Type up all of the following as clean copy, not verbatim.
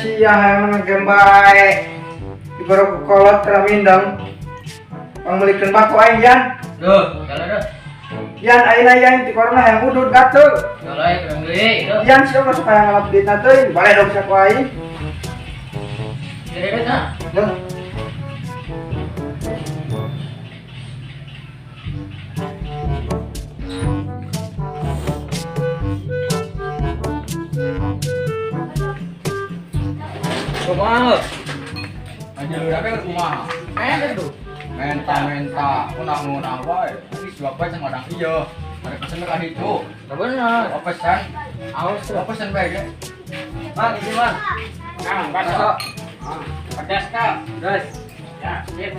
Siang emang gembai ibarat kolot teramindang pangmelikan bako aing yan yan aina yang di corona yang udut gatel yan siapa suka yang ngalap duit nanti balai dong siapa aing Kumaha? Aja lu dapat kumaha? Menta, unang wae. Wis bapak sing ngadang iya. Ada pesen ka itu. Bener. Apa pesen bae ge? Bang, ini Bang. Kang, bakso. Pedas Kak. Terus. Ya, sip.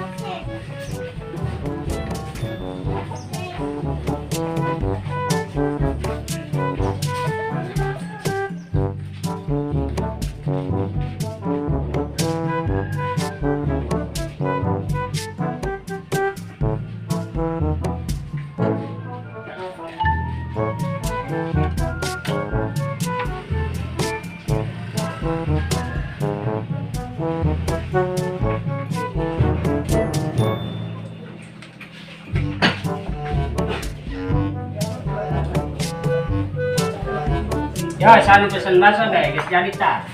Ya, selalu pesen bakso deh, guys. Jadi tak.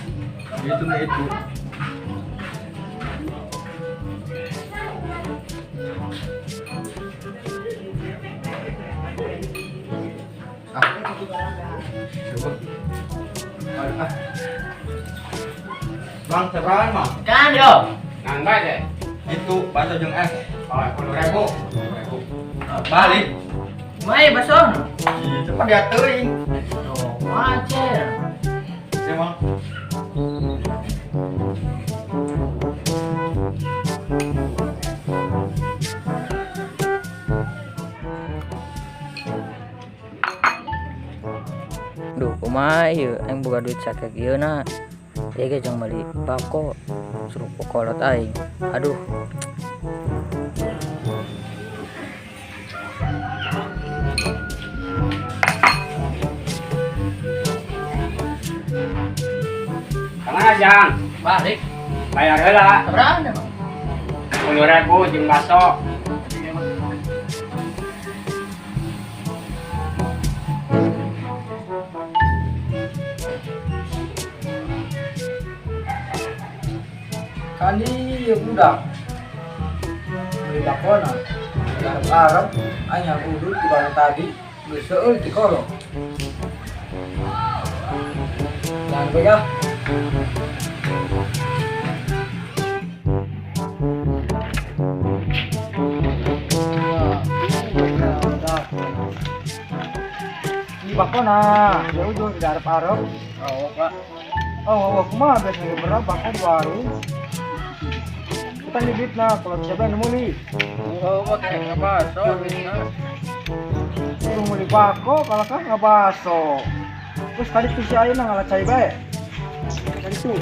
Itu na itu. Bang, seberapa Bang? Kan yo. Nangga deh. Itu bakso jeung es. Oh, 10.000. Balik. Mai bakso. Itu mah dia teuing. Wajar. Ya, Bang. Duh, kumaha ieu aing boga duit sakek ieu na. Ieu ge jeung meuli bako suruh kolot aing. Aduh. Kang Ajang, balik. Bayar heula. Berapa, Bang? 10.000 jeung bakso. kali ya budak beli bakona Arab aing udut di bawah tadi geus seueur ti kolong jangan pegang di bakona ya ujung di Arab. Oh, Pak. Oh, kumaha biasanya berapa bakon baru kita nyebit nah kalau siapa yang nemu nih Oh, pakai bakso bisa. itu mau bako kalau kan nggak baso terus tadi tuh si Aina ngalah cai bae tadi tuh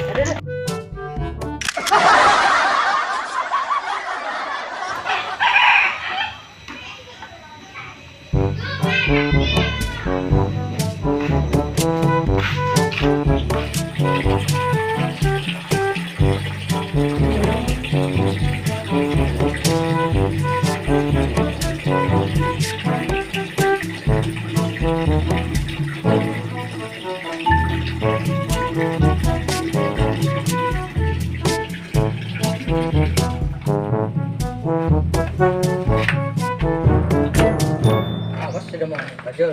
Awas sudah mau aja.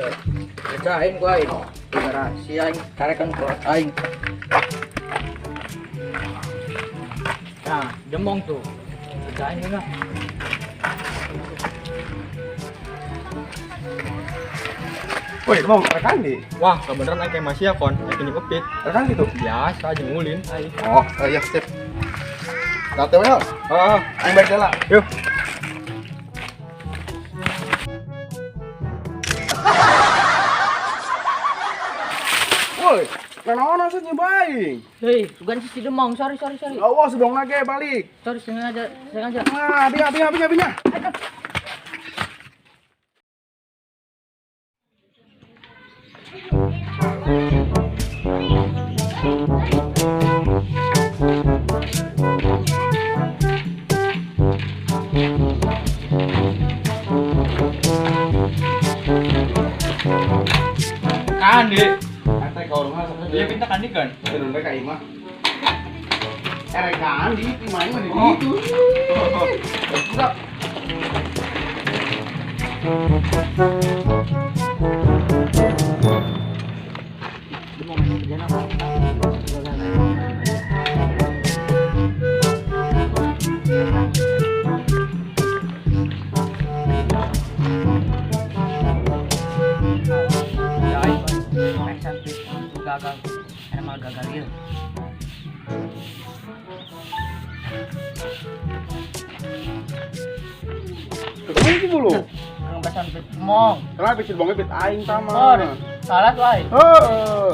Kerjain gua ini. Gara si aing tarekan kolot aing. Nah, demong tuh. Kerjain juga. Woi, mau rekan nih? Wah, kebeneran aing kayak masih ya kon, aing ngepit. Rekan gitu? Biasa aja ngulin. Oh, iya sip. Date we, aing balik heula. Yuk. woi kenapa sih nyebain Hei, bukan si demong. Sorry. awas dong lagi balik Sorry, sengaja. nah binya Iya pinta kan kan. Turun bae ka imah. Erekan di main mah di Oh. itu. Enggak. gagal. Emang gagal gitu. Ketemu sih dulu. Kang basan pit mong. Kenapa sih bangnya pit aing sama? Oh, salah tuh ai. Heeh.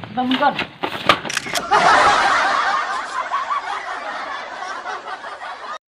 Kita mun kan.